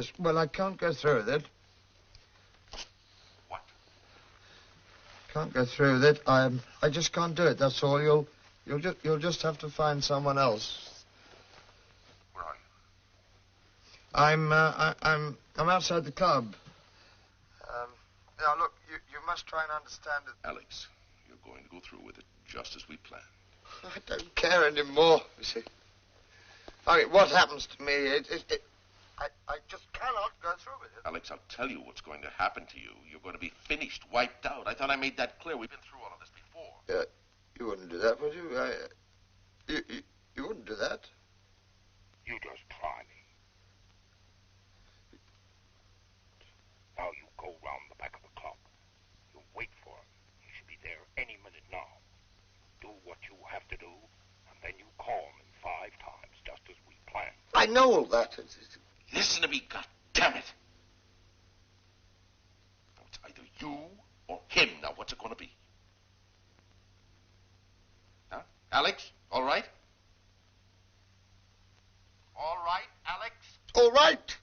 Yes, well, I can't go through with it. What? Can't go through with it. I just can't do it. That's all. You'll just have to find someone else. Where are you? I'm outside the club. Now look, you must try and understand it. Alex, you're going to go through with it just as we planned. I don't care anymore. You see. I mean, what happens to me? I just cannot go through with it. Alex, I'll tell you what's going to happen to you. You're going to be finished, wiped out. I thought I made that clear. We've been through all of this before. You wouldn't do that, would you? You wouldn't do that. You just try me. Now you go round the back of the club. You wait for him. He should be there any minute now. Do what you have to do, and then you call him in 5 times, just as we planned. I know all that. Listen to me, goddammit. Now, it's either you or him. Now, what's it going to be? Huh? Alex, all right? All right, Alex? All right.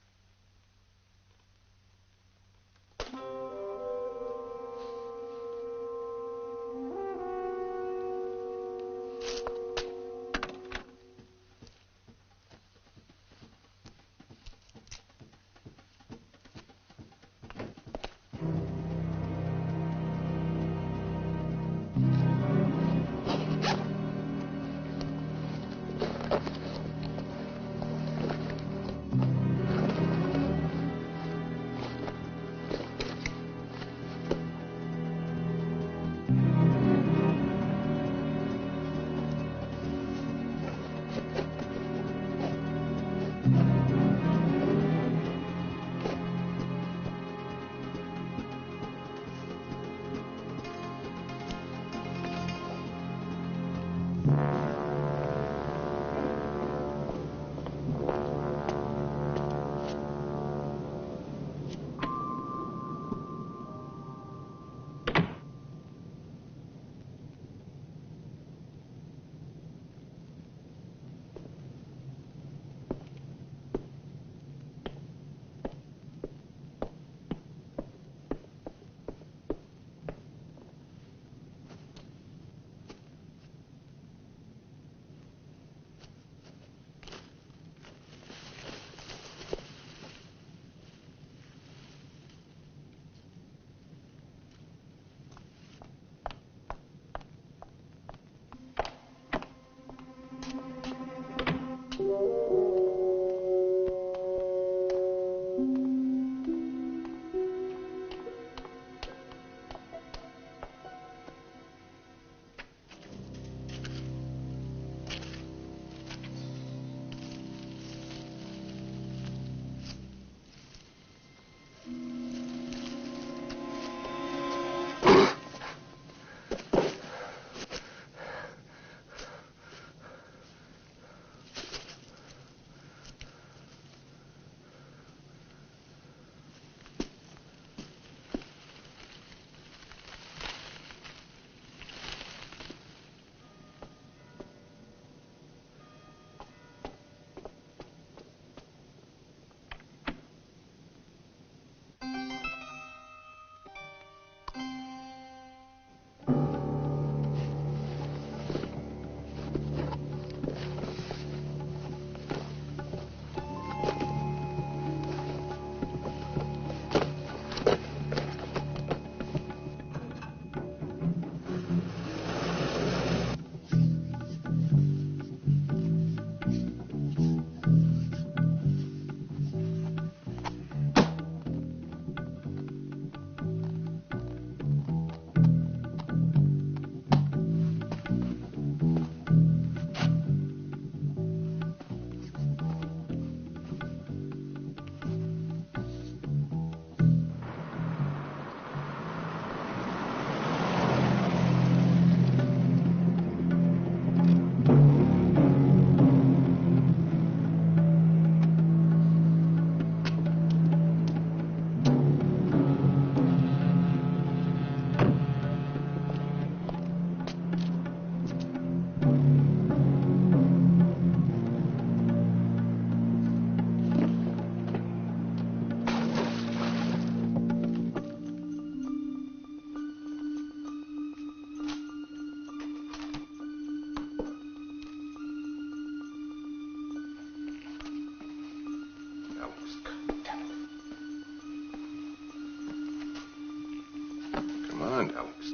Come on, Alex.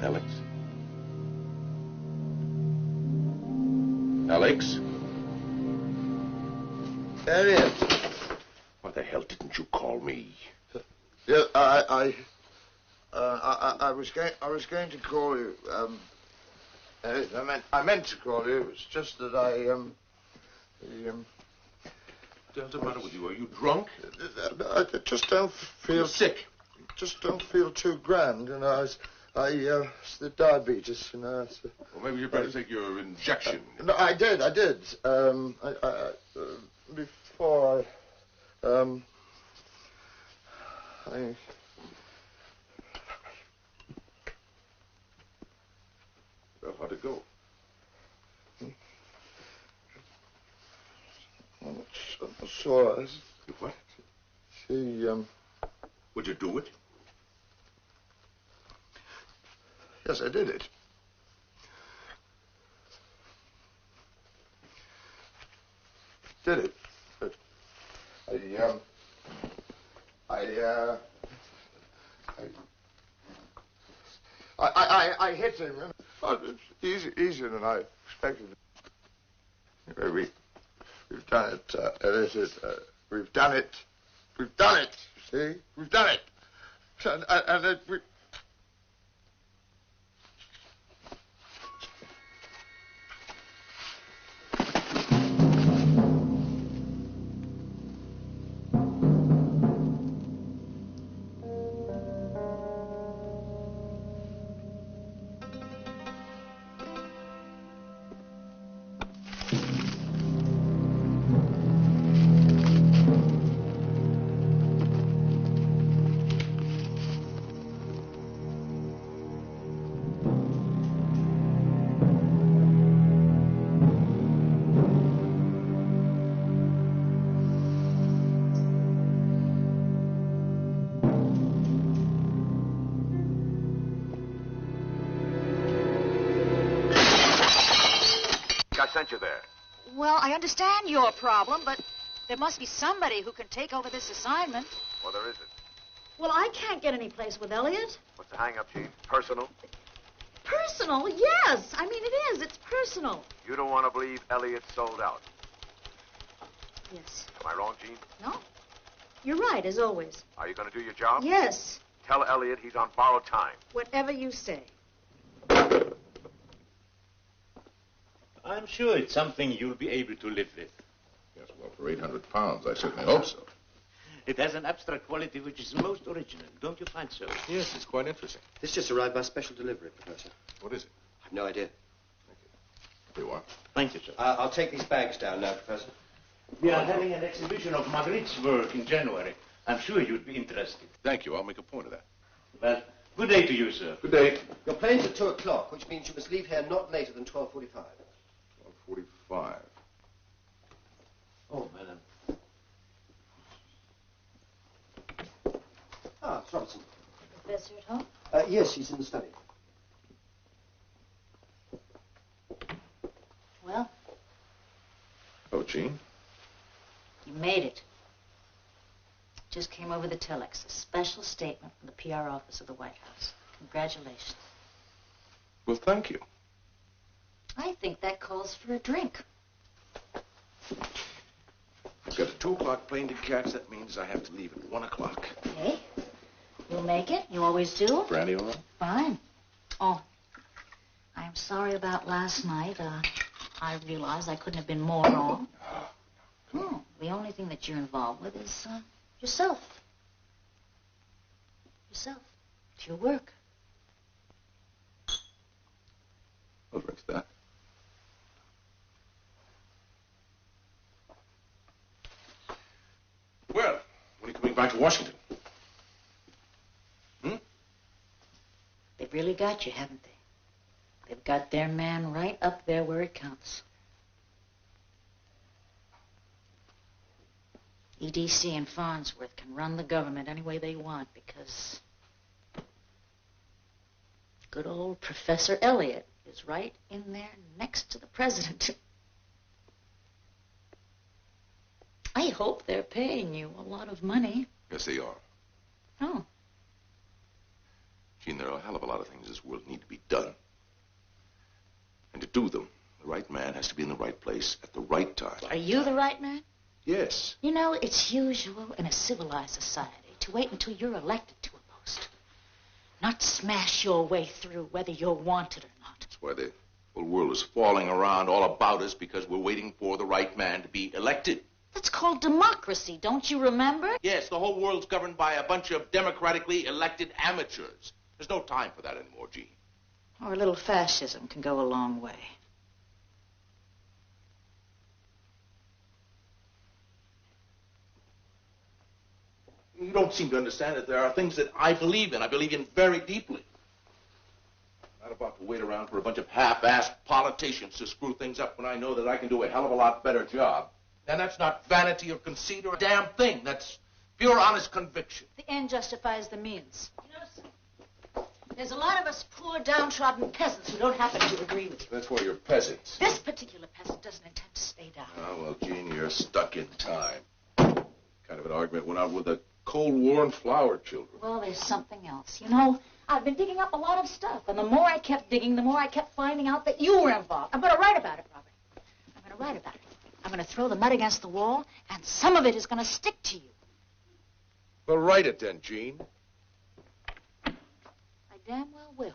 Alex? Alex? Elliot. Why the hell didn't you call me? Yeah, I was going to call you. I meant to call you. It's just that What's the matter with you? Are you drunk? I just don't feel You're sick. Just don't feel too grand, you know. It's the diabetes, you know. Well, maybe you better take your injection. No, I did. Before Well, how'd it go? I'm not sure. What? Would you do it? Yes, I did it. Did it. But I hit him. Oh, it's easier than I expected. Anyway, we've done it, Elliot. We've done it. We've done it. See? We've done it. And we... Sent you there. Well, I understand your problem, but there must be somebody who can take over this assignment. Well, there isn't. Well, I can't get any place with Elliot. What's the hang-up, Chief? Personal? Personal? Yes. I mean, it is. It's personal. You don't want to believe Elliot sold out. Yes. Am I wrong, Gene? No. You're right, as always. Are you going to do your job? Yes. Tell Elliot he's on borrowed time. Whatever you say. I'm sure it's something you'll be able to live with. Yes, well, for 800 pounds, I certainly hope so. It has an abstract quality which is most original. Don't you find so? Yes, it's quite interesting. This just arrived by special delivery, Professor. What is it? I've no idea. Here you are. Thank you, sir. I'll take these bags down now, Professor. We are having an exhibition of Magritte's work in January. I'm sure you'd be interested. Thank you. I'll make a point of that. Well, good day to you, sir. Good day. Your plane's at 2 o'clock, which means you must leave here not later than 12:45. 12:45. Oh, madam. Ah, it's Robertson. Professor at home? Yes, she's in the study. Well, Oh, Gene? you made it. Just came over the telex. A special statement from the PR office of the White House. Congratulations. Well, thank you. I think that calls for a drink. I've got a 2 o'clock plane to catch. That means I have to leave at 1 o'clock. Okay. You'll make it. You always do. Brandy all right? Fine. Oh, I'm sorry about last night. I realized I couldn't have been more wrong. No, the only thing that you're involved with is yourself. Yourself. It's your work. I'll drink to that. Well, when are you coming back to Washington? They've really got you, haven't they? They've got their man right up there where it counts. EDC and Farnsworth can run the government any way they want because good old Professor Elliot is right in there next to the president. I hope they're paying you a lot of money. Yes, they are. Oh. Gene, there are a hell of a lot of things in this world that need to be done. And to do them, the right man has to be in the right place at the right time. Are you the right man? Yes. You know, it's usual in a civilized society to wait until you're elected to a post. Not smash your way through whether you're wanted or not. That's why the whole world is falling around all about us, because we're waiting for the right man to be elected. That's called democracy, don't you remember? Yes, the whole world's governed by a bunch of democratically elected amateurs. There's no time for that anymore, Gene. Or a little fascism can go a long way. You don't seem to understand that there are things that I believe in. I believe in very deeply. I'm not about to wait around for a bunch of half-assed politicians to screw things up when I know that I can do a hell of a lot better job. And that's not vanity or conceit or a damn thing. That's Pure, honest conviction. The end justifies the means. There's a lot of us poor, downtrodden peasants who don't happen to agree with you. That's why you're peasants. This particular peasant doesn't intend to stay down. Oh, well, Jean, you're stuck in time. Kind of an argument went on with the Cold War and flower children. Well, there's something else. You know, I've been digging up a lot of stuff, and the more I kept digging, the more I kept finding out that you were involved. I'm going to write about it, Robert. I'm going to write about it. I'm going to throw the mud against the wall, and some of it is going to stick to you. Well, write it then, Jean. I damn well will.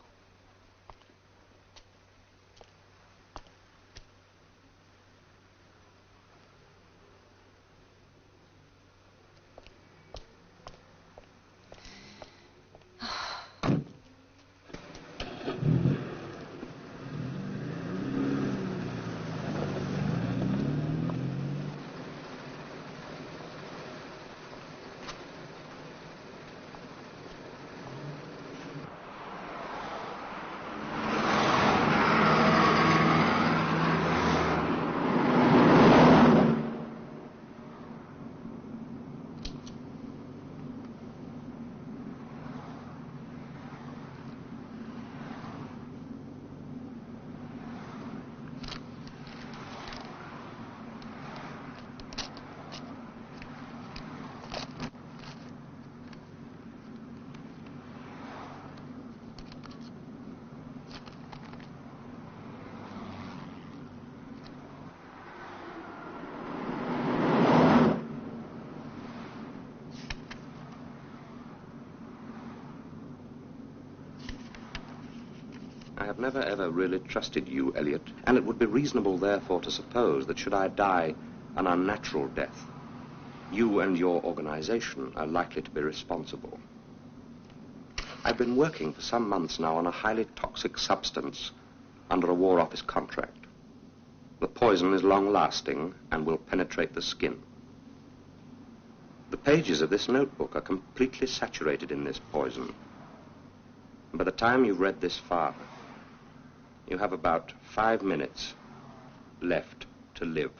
I have never, ever really trusted you, Elliot, and it would be reasonable, therefore, to suppose that should I die an unnatural death, you and your organization are likely to be responsible. I've been working for some months now on a highly toxic substance under a War Office contract. The poison is long-lasting and will penetrate the skin. The pages of this notebook are completely saturated in this poison. And by the time you've read this far, you have about 5 minutes left to live.